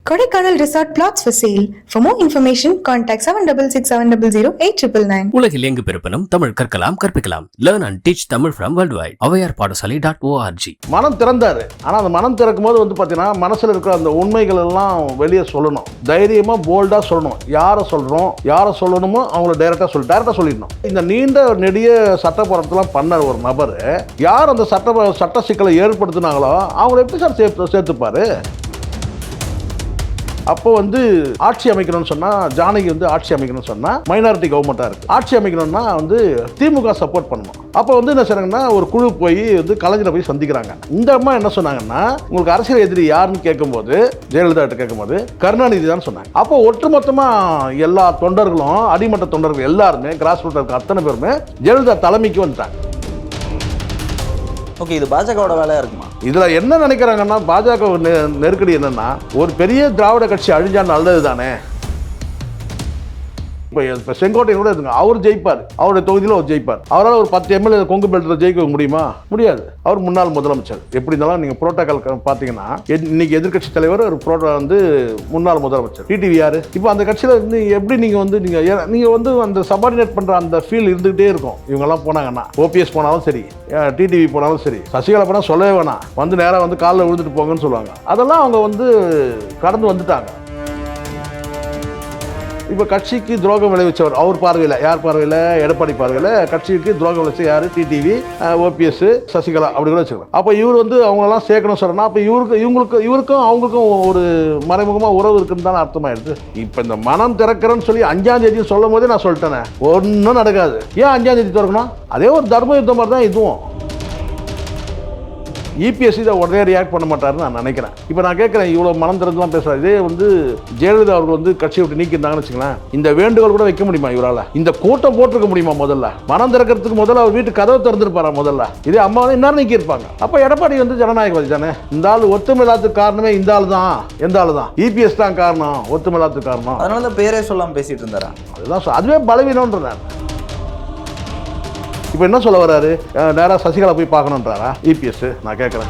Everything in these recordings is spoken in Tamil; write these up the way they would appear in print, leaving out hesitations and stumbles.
Kodaikanal Resort Plots for sale. For more information, contact 7667008999. உலகில் எங்கு பிறப்பினும் தமிழ் கற்கலாம் கற்பிக்கலாம். Learn and teach Tamil from worldwide. avayarpaadasali.org. மனம் திறந்தாரு. ஆனால் அந்த மனம் திறக்கும் போது வந்து பார்த்தீங்கன்னா மனசில் இருக்கிற அந்த உண்மைகள் எல்லாம் வெளியே சொல்லணும். தைரியமாக போல்டாக சொல்லணும். யாரை சொல்கிறோம், யாரை சொல்லணுமோ அவங்கள டைரெக்டாக சொல்லிடணும். இந்த நீண்ட நெடிய சட்ட போராட்டத்தெல்லாம் பண்ண ஒரு நபர் யார் அந்த சட்ட சிக்கலை ஏற்படுத்தினாங்களோ அவங்கள எப்படி சார் சேர்த்துப்பாரு? அப்போ வந்து ஆட்சி அமைக்கணும்னு சொன்னால் ஜானகி வந்து ஆட்சி அமைக்கணும்னு சொன்னால் மைனாரிட்டி கவர்மெண்ட்டாக இருக்குது. ஆட்சி அமைக்கணும்னா வந்து திமுக சப்போர்ட் பண்ணணும். அப்போ வந்து என்ன செய்றாங்கன்னா ஒரு குழு போய் வந்து கலைஞரை போய் சந்திக்கிறாங்க. இந்த அம்மா என்ன சொன்னாங்கன்னா உங்களுக்கு அரசியல் எதிரி யாருன்னு கேட்கும்போது ஜெயலலிதா கிட்ட கேட்கும்போது கருணாநிதி தான் சொன்னாங்க. அப்போ ஒட்டுமொத்தமாக எல்லா தொண்டர்களும் அடிமட்ட தொண்டர்கள் எல்லாருமே கிராஸ் ரூட்டில் இருக்க அத்தனை பேருமே ஜெயலலிதா தலைமைக்கு வந்துட்டாங்க. ஓகே, இது பாஜகவோட வேலையா இருக்குமா? இதுல என்ன நினைக்கிறாங்கன்னா பாஜக நெருக்கடி என்னன்னா ஒரு பெரிய திராவிட கட்சி அழிஞ்சா நல்லது தானே. இப்போ செங்கோட்டையன் கூட இருக்குங்க, அவர் ஜெயிப்பார், அவருடைய தொகுதியில் அவர் ஜெயிப்பார். அவரால் ஒரு 10 எம்எல்ஏ கொங்கு பெல்ட்டில் ஜெயிக்க முடியுமா? முடியாது. அவர் முன்னாள் முதலமைச்சர். எப்படி இருந்தாலும் நீங்கள் புரோட்டோகால் பார்த்தீங்கன்னா இன்னைக்கு எதிர்கட்சி தலைவர் ஒரு வந்து முன்னாள் முதலமைச்சர். டிடிவி யாரு? இப்போ அந்த கட்சியில் இருந்து எப்படி நீங்கள் வந்து அந்த சபார்டினேட் பண்ணுற அந்த ஃபீல் இருந்துகிட்டே இருக்கும். இவங்கெல்லாம் போனாங்கன்னா ஓபிஎஸ் போனாலும் சரி, டிடிவி போனாலும் சரி, சசிகலா போனால் சொல்லவே வேணாம், வந்து நேராக வந்து காலில் விழுந்துட்டு போங்கன்னு சொல்லுவாங்க. அதெல்லாம் அவங்க வந்து கடந்து வந்துட்டாங்க. இப்போ கட்சிக்கு துரோகம் விளைவிச்சவர் அவர் பார்வையில், யார் பார்வையில்? எடப்பாடி பார்வையில் கட்சிக்கு துரோகம் விளைவிச்ச யார்? டிடிவி, ஓபிஎஸ், சசிகலா அப்படி கூட வச்சுக்கலாம். அப்போ இவர் வந்து அவங்களெல்லாம் சேர்க்கணும் சொல்லணும். அப்போ இவருக்கும் அவங்களுக்கும் ஒரு மறைமுகமாக உறவு இருக்குன்னு தானே அர்த்தமாயிடுது. இப்போ இந்த மனம் திறக்கிறேன்னு சொல்லி 5ஆம் தேதி சொல்லும் போதே நான் சொல்லிட்டேனே, ஒன்றும் நடக்காது. ஏன் 5ஆம் தேதி திறக்கணும்? அதே ஒரு தர்ம யுத்தம் மாதிரி தான் இதுவும். இபிஎஸ்சி இதை உடனே ரியாக்ட் பண்ண மாட்டாருன்னு நான் நினைக்கிறேன். இப்போ நான் கேட்குறேன், இவ்வளோ மனம் திறந்துலாம் பேசுகிறார். இதே வந்து ஜெயலலிதா அவர்கள் வந்து கட்சியை விட்டு நீக்கியிருந்தாங்கன்னு வச்சுங்களேன், இந்த வேண்டுகோள் கூட வைக்க முடியுமா இவரால்? இந்த கூட்டம் போட்டிருக்க முடியுமா? முதல்ல மனம் திறக்கிறதுக்கு முதல்ல அவர் வீட்டு கதவை திறந்துருப்பாரா? முதல்ல இதே அம்மா வந்து இன்னும் நீக்கியிருப்பாங்க. அப்போ எடப்பாடி வந்து ஜனநாயகவாதி தானே. இந்த ஆள் ஒத்துமில்லாததுக்கு காரணமே இந்த ஆள் தான். எந்த ஆள் தான்? இபிஎஸ் தான் காரணம், ஒத்துமில்லாததுக்கு காரணம். அதனால தான் பேரே சொல்லாமல் பேசிட்டு இருந்தாரா? அதுதான் அதுவே பலவீனம்ன்றார். இப்போ என்ன சொல்ல வர்றாரு? நேராக சசிகலா போய் பார்க்கணுன்றாரா இபிஎஸ்? நான் கேட்குறேன்.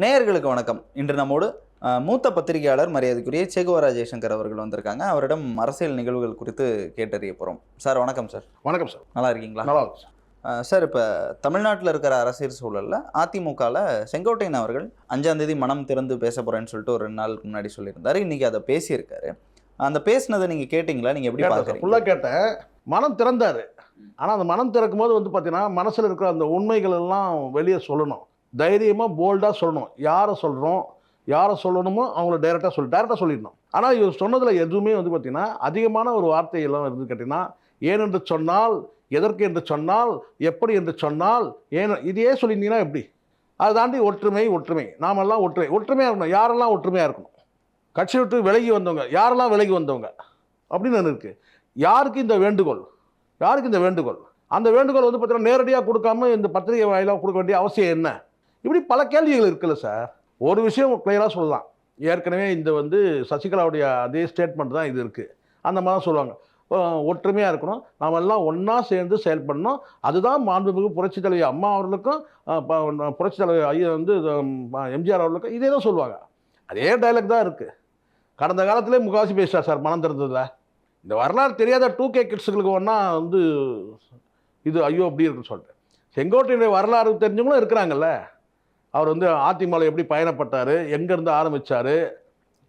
நேயர்களுக்கு வணக்கம். இன்று நம்மோடு மூத்த பத்திரிகையாளர் மரியாதைக்குரிய சேகுவரா ஜெய்சங்கர் அவர்கள் வந்திருக்காங்க. அவரிடம் அரசியல் நிகழ்வுகள் குறித்து கேட்டறிய போகிறோம். சார் வணக்கம். சார் வணக்கம். சார் நல்லா இருக்கீங்களா? நல்லா இருக்கு சார். சார், இப்போ தமிழ்நாட்டில் இருக்கிற அரசியல் சூழலில் அதிமுகவில் செங்கோட்டையன் அவர்கள் 5ஆம் தேதி மனம் திறந்து பேச போகிறேன்னு சொல்லிட்டு ஒரு 2 நாளுக்கு முன்னாடி சொல்லியிருந்தார். இன்றைக்கி அதை பேசியிருக்காரு. அந்த பேசினதை நீங்கள் கேட்டிங்களா? நீங்கள் எப்படி பார்க்குறீங்க? ஃபுல்லாக கேட்டேன். மனம் திறந்தார். ஆனால் அந்த மனம் திறக்கும் போது வந்து பார்த்தீங்கன்னா மனசில் இருக்கிற அந்த உண்மைகள் எல்லாம் வெளியே சொல்லணும். தைரியமாக போல்டாக சொல்லணும். யாரை சொல்கிறோம், யாரை சொல்லணுமோ அவங்கள டைரெக்டாக சொல்லிடணும். ஆனால் இவர் சொன்னதில் எதுவுமே வந்து பார்த்தீங்கன்னா அதிகமான ஒரு வார்த்தையெல்லாம் இருந்து கேட்டிங்கன்னா, ஏனென்று சொன்னால், எதற்கு என்று சொன்னால், எப்படி என்று சொன்னால், ஏன் இதையே சொல்லியிருந்தீங்கன்னா எப்படி? அதை தாண்டி ஒற்றுமை நாமெல்லாம் ஒற்றுமையாக இருக்கணும். யாரெல்லாம் ஒற்றுமையாக இருக்கணும்? கட்சி விட்டு விலகி வந்தவங்க யாரெல்லாம் விலகி வந்தவங்க அப்படின்னு ஒன்று இருக்குது. யாருக்கு இந்த வேண்டுகோள்? அந்த வேண்டுகோள் வந்து பார்த்தீங்கன்னா நேரடியாக கொடுக்காம இந்த பத்திரிகை வாயிலாக கொடுக்க வேண்டிய அவசியம் என்ன? இப்படி பல கேள்விகள் இருக்குல்ல சார். ஒரு விஷயம் கிளியராக சொல்லலாம். ஏற்கனவே இந்த வந்து சசிகலாவுடைய அதே ஸ்டேட்மெண்ட் தான் இது இருக்குது. அந்த மாதிரி தான் சொல்லுவாங்க, ஒற்றுமையாக இருக்கணும், நாம் எல்லாம் ஒன்றா சேர்ந்து செயல்படணும். அதுதான் மாண்புமிகு புரட்சித் தலைவி அம்மா அவர்களுக்கும் புரட்சித் தலைவி ஐயா வந்து எம்ஜிஆர் அவர்களுக்கும் இதே தான் சொல்லுவாங்க. அதே டைலாக் தான் இருக்குது. கடந்த காலத்திலே முகாசி பேசுகிறார் சார் மனம் திறந்ததில். இந்த வரலாறு தெரியாத 2K கிட்ஸுகளுக்கு ஒன்றா வந்து இது ஐயோ அப்படி இருக்குன்னு சொல்லிட்டு. செங்கோட்டையுடைய வரலாறு தெரிஞ்சவங்களும் இருக்கிறாங்கல்ல. அவர் வந்து அதிமுகவில் எப்படி பயணப்பட்டார், எங்கேருந்து ஆரம்பித்தார்,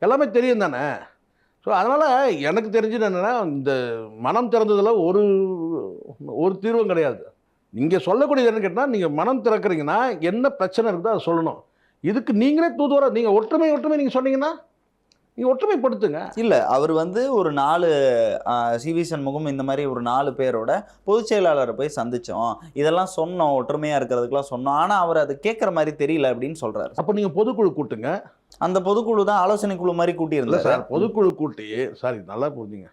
எல்லாமே தெரியும் தானே. ஸோ அதனால் எனக்கு தெரிஞ்சது என்னென்னா, இந்த மனம் திறந்ததில் ஒரு தீர்வும் கிடையாது. நீங்கள் சொல்லக்கூடியது என்னன்னு கேட்டால், நீங்கள் மனம் திறக்கிறீங்கன்னா என்ன பிரச்சனை இருக்குதோ அதை சொல்லணும். இதுக்கு நீங்களே தூதுவர நீங்கள் ஒற்றுமை நீங்கள் சொன்னீங்கன்னா நீங்கள் ஒற்றுமைப்படுத்துங்க. இல்லை, அவர் வந்து ஒரு 4 சிவி சண்முகம் இந்த மாதிரி ஒரு 4 பேரோட பொதுச் செயலாளரை போய் சந்தித்தோம், இதெல்லாம் சொன்னோம், ஒற்றுமையாக இருக்கிறதுக்கெலாம் சொன்னோம், ஆனால் அவர் அது கேட்குற மாதிரி தெரியல அப்படின்னு சொல்கிறாரு. அப்போ நீங்கள் பொதுக்குழு கூட்டுங்க. அந்த பொதுக்குழு தான் ஆலோசனை குழு மாதிரி கூட்டியிருந்தேன் சார். பொதுக்குழு கூட்டி சாரி நல்லா புரிஞ்சுங்க,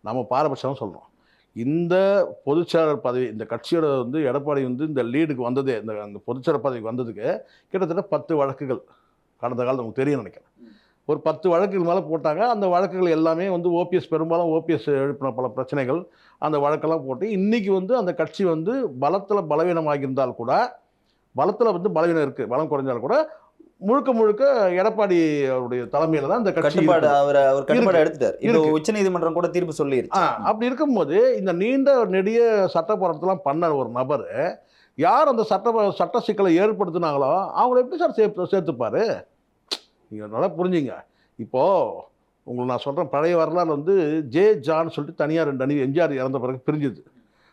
நம்ம பாரபட்சம் சொல்கிறோம். இந்த பொதுச்செயலாளர் பதவி இந்த கட்சியோட வந்து எடப்பாடி வந்து இந்த லீடுக்கு வந்ததே, அந்த பொதுச்செயலாளர் பதவிக்கு வந்ததுக்கு கிட்டத்தட்ட 10 வழக்குகள் கடந்த காலத்தில் உங்களுக்கு தெரியும் நினைக்கிறேன். ஒரு 10 வழக்குகள் மேலே போட்டாங்க. அந்த வழக்குகள் எல்லாமே வந்து பெரும்பாலும் ஓபிஎஸ் எழுப்பின பல பிரச்சனைகள், அந்த வழக்கெல்லாம் போட்டு இன்றைக்கி வந்து அந்த கட்சி வந்து பலத்தில் பலவீனமாகியிருந்தால் கூட பலத்தில் வந்து பலவீனம் இருக்குது. பலம் குறைஞ்சாலும் கூட முழுக்க முழுக்க எடப்பாடி அவருடைய தலைமையில் தான் இந்த கட்சி கட்டுப்பாடு அவர் கட்டுப்பாடு இருக்கு. எடுத்துட்டார். இப்போ உச்சநீதிமன்றம் கூட தீர்ப்பு சொல்லிருச்சு. அப்படி இருக்கும்போது இந்த நீண்ட நெடிய சட்ட போராட்டத்தெல்லாம் பண்ண ஒரு நபர் யார் அந்த சட்ட சிக்கலை ஏற்படுத்தினாங்களோ அவங்கள எப்படி சார் சேர்த்துப்பாரு? நீங்கள் நல்லா புரிஞ்சுங்க. இப்போது உங்களுக்கு நான் சொல்கிறேன், பழைய வரலாறு வந்து ஜான் சொல்லிட்டு தனியாக 2 அணி எம்ஜிஆர் இறந்த பிறகு பிரிஞ்சுது.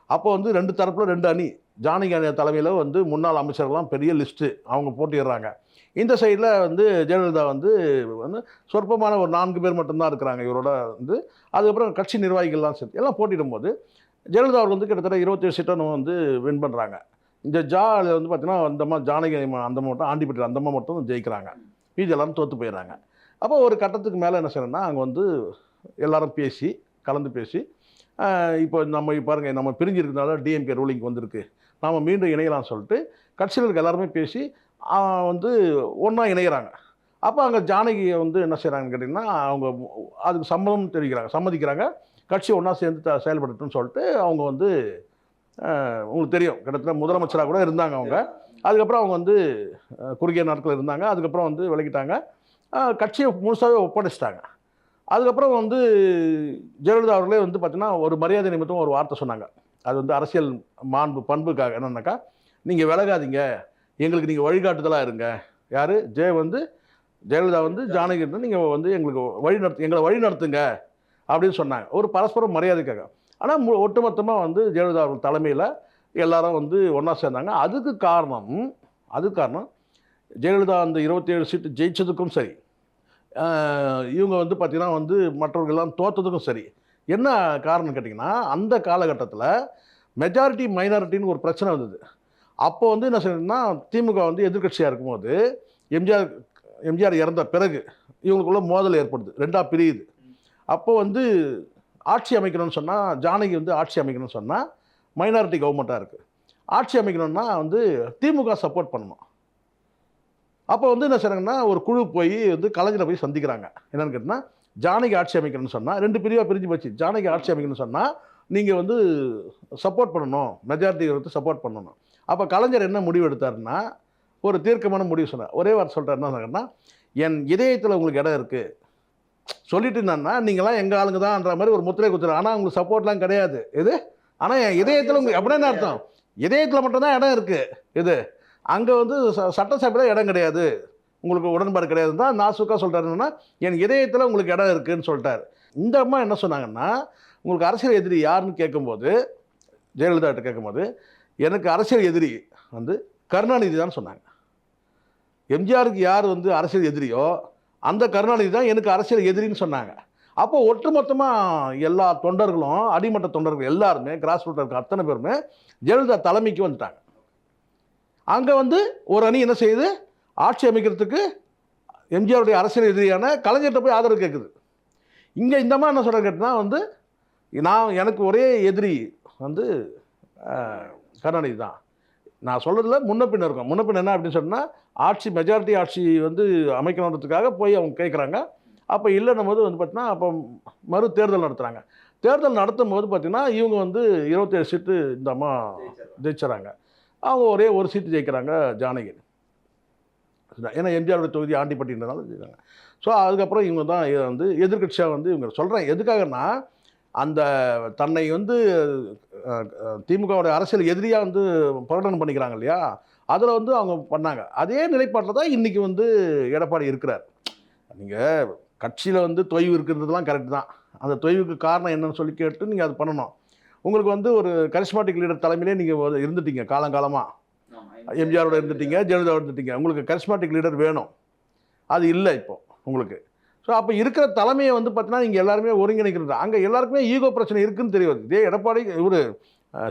அப்போ வந்து 2 தரப்பில் 2 அணி. ஜானகி அணி தலைமையில் வந்து முன்னாள் அமைச்சர்கள்லாம் பெரிய லிஸ்ட்டு அவங்க போட்டிடுறாங்க. இந்த சைடில் வந்து ஜெயலலிதா வந்து சொற்பமான ஒரு 4 பேர் மட்டும்தான் இருக்கிறாங்க இவரோட வந்து. அதுக்கப்புறம் கட்சி நிர்வாகிகள்லாம் சேர்த்து எல்லாம் போட்டிடும்போது ஜெயலலிதா அவர்கள் வந்து கிட்டத்தட்ட 27 சீட்டை வந்து வின் பண்ணுறாங்க. இந்த வந்து பார்த்தீங்கன்னா அந்தம்மா ஜானகி அந்தம்மா மட்டும் ஆண்டிப்பட்டி அந்தம்மா மட்டும் ஜெயிக்கிறாங்க. மீதி எல்லாரும் தோற்று போயிடுறாங்க. அப்போ ஒரு கட்டத்துக்கு மேலே என்ன செய்யணும்னா அங்கே வந்து எல்லாரும் கலந்து பேசி இப்போ நம்ம பாருங்கள், நம்ம பிரிஞ்சிருக்கிறதுனால டிஎம்கே ரூலிங் வந்திருக்கு, நாம் மீண்டும் இணையலாம் சொல்லிட்டு கட்சியில் இருக்க எல்லாருமே பேசி வந்து ஒன்றா இணைகிறாங்க. அப்போ அங்கே ஜானகியை வந்து என்ன செய்கிறாங்கன்னு கேட்டிங்கன்னா அவங்க அதுக்கு சம்மதிக்கிறாங்க. கட்சி ஒன்றா சேர்ந்து செயல்படுத்துன்னு சொல்லிட்டு அவங்க வந்து உங்களுக்கு தெரியும் கிட்டத்தட்ட முதலமைச்சராக கூட இருந்தாங்க அவங்க. அதுக்கப்புறம் அவங்க வந்து குறுகிய நாட்கள் இருந்தாங்க. அதுக்கப்புறம் வந்து விலகிட்டாங்க. கட்சியை முழுசாகவே ஒப்படைச்சிட்டாங்க. அதுக்கப்புறம் வந்து ஜெயலலிதா அவர்களே வந்து பார்த்தீங்கன்னா ஒரு மரியாதை நிமித்தம் ஒரு வார்த்தை சொன்னாங்க. அது வந்து அரசியல் பண்புக்காக என்னன்னாக்கா, நீங்கள் விலகாதீங்க, எங்களுக்கு நீங்கள் வழிகாட்டுதலாக இருங்க. யார் ஜெயலலிதா வந்து ஜானகி நீங்கள் வந்து எங்களை வழி நடத்துங்க அப்படின்னு சொன்னாங்க, ஒரு பரஸ்பர மரியாதைக்காக. ஆனால் ஒட்டுமொத்தமாக வந்து ஜெயலலிதா அவர்கள் தலைமையில் எல்லாரும் வந்து ஒன்றா சேர்ந்தாங்க. அதுக்கு காரணம் ஜெயலலிதா அந்த 27 சீட்டு ஜெயிச்சதுக்கும் சரி, இவங்க வந்து பார்த்திங்கன்னா வந்து மற்றவர்கள்லாம் தோற்றதுக்கும் சரி. என்ன காரணம் கேட்டிங்கன்னா, அந்த காலகட்டத்தில் மெஜாரிட்டி மைனாரிட்டின்னு ஒரு பிரச்சனை வந்தது. அப்போ வந்து என்ன செய்யணும்னா, திமுக வந்து எதிர்கட்சியாக இருக்கும்போது எம்ஜிஆர் இறந்த பிறகு இவங்களுக்குள்ள மோதல் ஏற்படுது, 2ஆக பிரியுது. அப்போ வந்து ஆட்சி அமைக்கணும்னு சொன்னால், ஜானகி வந்து ஆட்சி அமைக்கணும்னு சொன்னால் மைனாரிட்டி கவர்மெண்ட்டாக இருக்குது, ஆட்சி அமைக்கணும்னா வந்து திமுக சப்போர்ட் பண்ணணும். அப்போ வந்து என்ன செய்கிறாங்கன்னா, ஒரு குழு போய் வந்து கலைஞரை போய் சந்திக்கிறாங்க. என்னென்னு கேட்டிங்கன்னா, ஜானகி ஆட்சி அமைக்கணும்னு சொன்னால் 2 பிரிவாக பிரிஞ்சு போச்சு. ஜானகி ஆட்சி அமைக்கணும்னு சொன்னால் நீங்கள் வந்து சப்போர்ட் பண்ணணும், மெஜாரிட்டி வந்து சப்போர்ட் பண்ணணும். அப்போ கலைஞர் என்ன முடிவு எடுத்தாருன்னா, ஒரு தீர்க்கமான முடிவு சொன்னார். ஒரே வார்த்தை சொல்கிறார், என்ன சொன்னார்னா, என் இதயத்தில் உங்களுக்கு இடம் இருக்குது சொல்லிட்டு என்னன்னா, நீங்களாம் எங்கள் ஆளுங்க தான்ன்ற மாதிரி ஒரு முத்திரை குத்துறாரு. ஆனால் உங்களுக்கு சப்போர்ட்லாம் கிடையாது இது. ஆனால் என் இதயத்தில் உங்களுக்கு அப்படின்னு அர்த்தம், இதயத்தில் மட்டும்தான் இடம் இருக்குது. இது அங்கே வந்து சட்டசபையில் இடம் கிடையாது, உங்களுக்கு உடன்பாடு கிடையாது தான் நாசுக்காக சொல்கிறாருன்னா, என் இதயத்தில் உங்களுக்கு இடம் இருக்குதுன்னு சொல்லிட்டார். இந்த அம்மா என்ன சொன்னாங்கன்னா, உங்களுக்கு அரசியல் எதிரி யாருன்னு கேட்கும்போது, ஜெயலலிதாட்ட கேட்கும்போது, எனக்கு அரசியல் எதிரி வந்து கருணாநிதி தான் சொன்னாங்க. எம்ஜிஆருக்கு யார் வந்து அரசியல் எதிரியோ அந்த கருணாநிதி தான் எனக்கு அரசியல் எதிரின்னு சொன்னாங்க. அப்போது ஒட்டுமொத்தமாக எல்லா தொண்டர்களும், அடிமட்ட தொண்டர்கள் எல்லாருமே, கிராஸ் ரூட்டில் இருக்க அத்தனை பேருமே ஜெயலலிதா தலைமைக்கு வந்துட்டாங்க. அங்கே வந்து ஒரு அணி என்ன செய்யுது, ஆட்சி அமைக்கிறதுக்கு எம்ஜிஆருடைய அரசியல் எதிரியான கலைஞர்கிட்ட போய் ஆதரவு கேட்குது. இங்கே இந்த மாதிரி என்ன சொல்கிறேன் கேட்டால் வந்து, எனக்கு ஒரே எதிரி வந்து கருணாநிதி தான். நான் சொல்கிறதுல முன்ன பின்ன இருக்கும். முன்ன பின்ன என்ன அப்படின்னு சொன்னால், மெஜாரிட்டி ஆட்சி வந்து அமைக்கணுன்றதுக்காக போய் அவங்க கேட்குறாங்க. அப்போ இல்லைன்னும் போது வந்து பார்த்தீங்கன்னா, அப்போ மறு தேர்தல் நடத்துகிறாங்க. தேர்தல் நடத்தும் போது பார்த்தீங்கன்னா, இவங்க வந்து 27 சீட்டு இந்த அம்மா ஜெயிச்சுறாங்க. அவங்க ஒரே ஒரு சீட்டு ஜெயிக்கிறாங்க, ஜானகி. ஏன்னா எம்ஜிஆருடைய தொகுதி ஆண்டிப்பட்டின்றனால ஜெயிக்கிறாங்க. ஸோ அதுக்கப்புறம் இவங்க தான் வந்து எதிர்கட்சியாக வந்து இவங்க சொல்கிறேன். எதுக்காகனா, அந்த தன்னை வந்து திமுகவுடைய அரசியல் எதிரியாக வந்து பிரகடனம் பண்ணிக்கிறாங்க இல்லையா, அதில் வந்து அவங்க பண்ணாங்க. அதே நிலைப்பாட்டில் தான் இன்றைக்கி வந்து எடப்பாடி இருக்கிறார். நீங்கள் கட்சியில் வந்து தொய்வு இருக்கிறதுலாம் கரெக்ட் தான். அந்த தொய்வுக்கு காரணம் என்னன்னு சொல்லி கேட்டு நீங்கள் அது பண்ணணும். உங்களுக்கு வந்து ஒரு கரிஸ்மாட்டிக் லீடர் தலைமையிலே நீங்கள் இருந்துட்டீங்க காலங்காலமாக. எம்ஜிஆரோட இருந்துட்டீங்க, ஜெயலலிதா இருந்துட்டீங்க. உங்களுக்கு கரிஸ்மாட்டிக் லீடர் வேணும், அது இல்லை இப்போ உங்களுக்கு. ஸோ அப்போ இருக்கிற தலைமையை வந்து பார்த்தீங்கன்னா நீங்கள் எல்லாருமே ஒருங்கிணைக்கிறது. அங்கே எல்லாருக்குமே ஈகோ பிரச்சனை இருக்குதுன்னு தெரியாது. இதே எடப்பாடி இவர்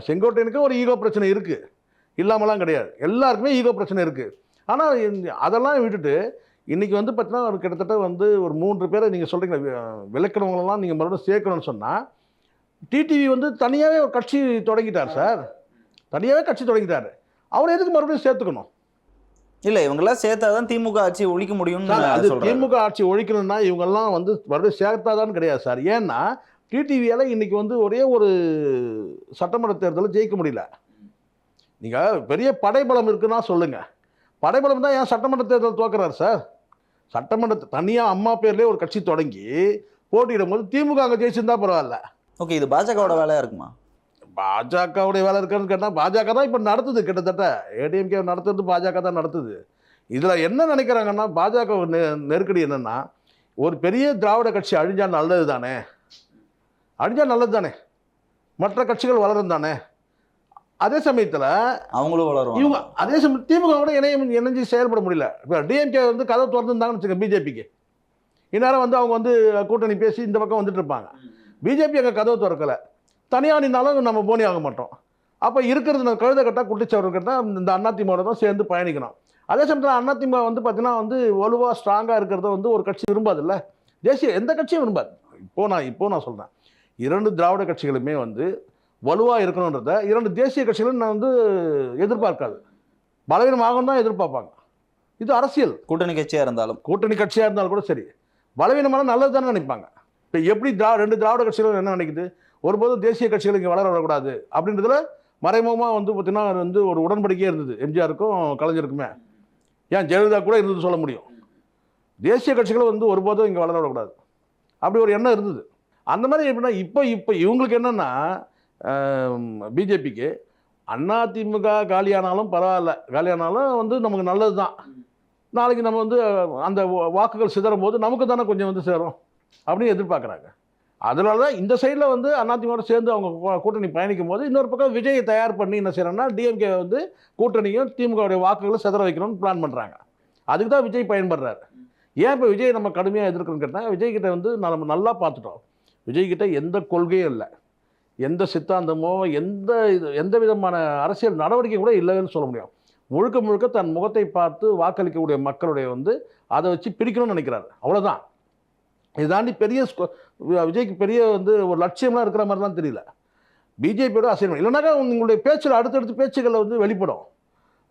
செங்கோட்டையனுக்கு ஒரு ஈகோ பிரச்சனை இருக்குது, இல்லாமலாம் கிடையாது. எல்லாருக்குமே ஈகோ பிரச்சனை இருக்குது. ஆனால் அதெல்லாம் விட்டுட்டு இன்றைக்கி வந்து பார்த்தீங்கன்னா ஒரு கிட்டத்தட்ட வந்து ஒரு 3 பேரை நீங்கள் சொல்கிறீங்க விளக்கணவங்களெல்லாம் நீங்கள் மறுபடியும் சேர்க்கணும்னு சொன்னால், டிடிவி வந்து தனியாகவே ஒரு கட்சி தொடங்கிட்டார் சார், தனியாகவே கட்சி தொடங்கிட்டார். அவர் எதுக்கு மறுபடியும் சேர்த்துக்கணும்? இல்லை, இவங்கெல்லாம் சேர்த்தா தான் திமுக ஆட்சி ஒழிக்க முடியும். அது திமுக ஆட்சி ஒழிக்கணும்னா இவங்கெல்லாம் வந்து மறுபடியும் சேர்த்தாதான்னு கிடையாது சார். ஏன்னா டிடிவியால் இன்றைக்கி வந்து ஒரே ஒரு சட்டமன்ற தேர்தலில் ஜெயிக்க முடியல. நீங்கள் பெரிய படைபலம் இருக்குன்னா சொல்லுங்கள். படைபலம் தான் ஏன் சட்டமன்ற தேர்தல் தோக்குறாரு சார்? சட்டமன்றத்தை தனியாக அம்மா பேர்லேயே ஒரு கட்சி தொடங்கி போட்டியிடும் போது திமுக அங்கே ஜெயிச்சிருந்தா பரவாயில்ல. ஓகே, இது பாஜகவோட வேலையா இருக்குமா? பாஜகவுடைய வேலை இருக்கான்னு கேட்டால் பாஜக தான் இப்போ நடத்துது. கிட்டத்தட்ட ஏடிஎம்கே நடத்துறது பாஜக தான் நடத்துது. இதில் என்ன நினைக்கிறாங்கன்னா, பாஜக நெருக்கடி என்னென்னா, ஒரு பெரிய திராவிட கட்சி அழிஞ்சால் நல்லது தானே, அழிஞ்சால் நல்லது தானே, மற்ற கட்சிகள் வளரும் தானே. அதே சமயத்தில் அவங்களும் வளரும். இவங்க அதே சமயம் திமுகவோட இணைஞ்சு செயல்பட முடியல. இப்போ டிஎம்கே வந்து கதவு திறந்துருந்தாங்கன்னு வச்சுக்கோங்க, பிஜேபிக்கு இந்நேரம் வந்து அவங்க வந்து கூட்டணி பேசி இந்த பக்கம் வந்துட்டு இருப்பாங்க. பிஜேபி அங்கே கதவு திறக்கலை. தனியாக நின்னாலும் நம்ம போனி ஆக மாட்டோம். அப்போ இருக்கிறது கழுத கட்டால் குட்டிச்சவர்கள் கட்டால் இந்த அதிமுக தான் சேர்ந்து பயணிக்கணும். அதே சமயத்தில் அதிமுக வந்து பார்த்தீங்கன்னா வந்து வலுவாக ஸ்ட்ராங்காக இருக்கிறத வந்து ஒரு கட்சி விரும்பாதுல்ல. தேசிய எந்த கட்சியும் விரும்பாது. இப்போ நான் சொல்கிறேன், 2 திராவிட கட்சிகளுமே வந்து வலுவாக இருக்கணுன்றத 2 தேசிய கட்சிகளும் நான் வந்து எதிர்பார்க்காது. பலவீனமாகவும் தான் எதிர்பார்ப்பாங்க. இது அரசியல். கூட்டணி கட்சியாக இருந்தாலும் கூட சரி, பலவீனமான நல்லது தானே நினைப்பாங்க. இப்போ எப்படி 2 திராவிட கட்சிகளும் என்ன நினைக்குது, ஒருபோதும் தேசிய கட்சிகள் இங்கே வளர வரக்கூடாது அப்படின்றதுல மறைமுகமாக வந்து பார்த்தீங்கன்னா வந்து ஒரு உடன்படிக்கையே இருந்தது எம்ஜிஆருக்கும் கலைஞருக்குமே. ஏன் ஜெயலலிதா கூட இருந்தது சொல்ல முடியும். தேசிய கட்சிகளும் வந்து ஒருபோதும் இங்கே வளர வரக்கூடாது அப்படி ஒரு எண்ணம் இருந்தது. அந்த மாதிரி எப்படின்னா இப்போ இவங்களுக்கு என்னென்னா, பிஜேபிக்கு அதிமுக காலியானாலும் பரவாயில்ல, காலியானாலும் வந்து நமக்கு நல்லது தான். நாளைக்கு நம்ம வந்து அந்த வாக்குகள் சிதறும் போது நமக்கு தானே கொஞ்சம் வந்து சேரும் அப்படின்னு எதிர்பார்க்குறாங்க. அதனால தான் இந்த சைடில் வந்து அதிமுக சேர்ந்து அவங்க கூட்டணி பயணிக்கும் போது இன்னொரு பக்கம் விஜயை தயார் பண்ணி என்ன செய்யறாங்கன்னா, டிஎம்கே வந்து கூட்டணியும் திமுகவுடைய வாக்குகளை சிதற வைக்கணும்னு பிளான் பண்ணுறாங்க. அதுக்கு தான் விஜய் பயன்படுறாரு. ஏன் இப்போ விஜய் நம்ம கடுமையாக எதிர்க்கணும்னு கேட்டால், விஜய்கிட்ட வந்து நம்ம நல்லா பார்த்துட்டோம். விஜய்கிட்ட எந்த கொள்கையும் இல்லை, எந்த சித்தாந்தமோ எந்த விதமான அரசியல் நடவடிக்கை கூட இல்லைன்னு சொல்ல முடியும். முழுக்க முழுக்க தன் முகத்தை பார்த்து வாக்களிக்கக்கூடிய மக்களுடைய வந்து அதை வச்சு பிரிக்கணும்னு நினைக்கிறாரு, அவ்வளோதான். இது தாண்டி பெரிய விஜய்க்கு பெரிய வந்து ஒரு லட்சியம்லாம் இருக்கிற மாதிரிலாம் தெரியல. பிஜேபியோட அசைன்மெண்ட் இல்லைனாக்கா உங்களுடைய பேச்சில் அடுத்தடுத்து பேச்சுக்களில் வந்து வெளிப்படும்.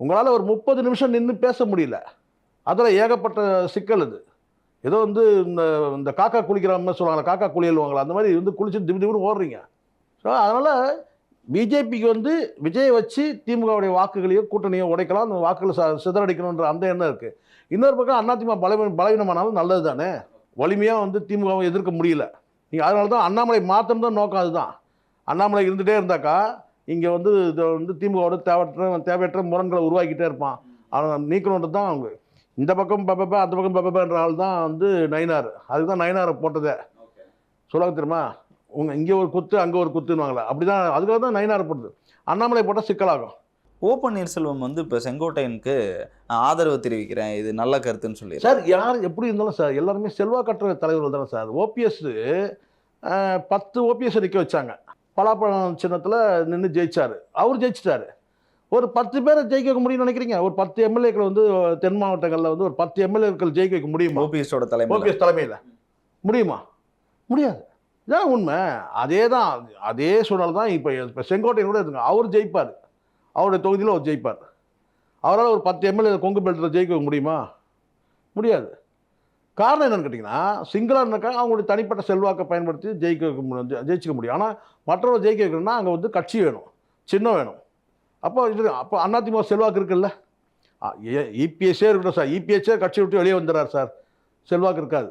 உங்களால் ஒரு 30 நிமிஷம் நின்று பேச முடியல. அதில் ஏகப்பட்ட சிக்கல். இது ஏதோ வந்து இந்த காக்கா குளிக்கிற மாதிரி சொல்லுவாங்களா, காக்கா குளியல்வாங்களா, அந்த மாதிரி வந்து குளிச்சு திடீர்னு ஓடுறீங்க. ஸோ அதனால் பிஜேபிக்கு வந்து விஜயை வச்சு திமுகவுடைய வாக்குகளையோ கூட்டணியோ உடைக்கலாம், அந்த வாக்குகளை சிதறடிக்கணுன்ற அந்த எண்ணம் இருக்குது. இன்னொரு பக்கம் அதிமுக பலவீனமானாலும் நல்லது தானே. வலிமையாக வந்து திமுகவை எதிர்க்க முடியல. நீங்கள் அதனால தான் அண்ணாமலை மாற்றம் தான் நோக்கம். அதுதான், அண்ணாமலை இருந்துகிட்டே இருந்தாக்கா இங்கே வந்து இதை வந்து திமுகவோட தேவையற்ற முரண்களை உருவாக்கிட்டே இருப்பான். அவன் நீக்கணுன்றது தான் அவங்க. இந்த பக்கம் பப்பப்பா அந்த பக்கம் பப்பப்பான்ற ஆள் தான் வந்து நயினார். அதுக்கு தான் நயினாரை போட்டதே. சொல்லுவாங்க தெரியுமா, இங்கே ஒரு குத்து அங்கே ஒரு குத்துன்னுவாங்களே, அப்படி தான். அதுக்காக தான் நயினாரை போட்டது. அண்ணாமலை போட்டால் சிக்கலாகும். ஓ பன்னீர்செல்வம் வந்து இப்போ செங்கோட்டையனுக்கு ஆதரவு தெரிவிக்கிறேன், இது நல்ல கருத்துன்னு சொல்லி சார். யார் எப்படி இருந்தாலும் சார் எல்லாருமே செல்வாக்கற்ற தலைவர்கள் தானே சார். ஓபிஎஸ் 10 ஓபிஎஸ் நிற்க வச்சாங்க. பலாப்பழம் சின்னத்தில் நின்று ஜெயிச்சார். அவர் ஜெயிச்சிட்டாரு. ஒரு 10 பேரை ஜெயிக்க வைக்க முடியும்னு நினைக்கிறீங்க? ஒரு 10 எம்எல்ஏக்கள் வந்து தென் மாவட்டங்களில் வந்து ஒரு 10 எம்எல்ஏக்கள் ஜெயிக்க வைக்க முடியுமா? ஓபிஎஸ் தலைமையில் முடியுமா? முடியாது. இதான் உண்மை. அதே சூழல் தான் இப்போ செங்கோட்டையன் கூட இருக்குங்க. அவர் ஜெயிப்பார், அவருடைய தொகுதியில் அவர் ஜெயிப்பார். அவரால் ஒரு 10 எம்எல்ஏ கொங்கு பெல்ட்டில் ஜெயிக்க முடியுமா? முடியாது. காரணம் என்னென்னு கேட்டிங்கன்னா, சிங்களாக அவங்களுடைய தனிப்பட்ட செல்வாக்கை பயன்படுத்தி ஜெயிச்சிக்க முடியும். ஆனால் மற்றவர்கள் ஜெயிக்க வைக்கணும்னா அங்கே வந்து கட்சி வேணும், சின்னம் வேணும். அப்போ அதிமுக செல்வாக்கு இருக்குல்ல. இபிஎஸ்ஸே இருக்கட்டும் சார், இபிஎஸ்ஸே கட்சி விட்டு வெளியே வந்துடுறார் சார், செல்வாக்கு இருக்காது.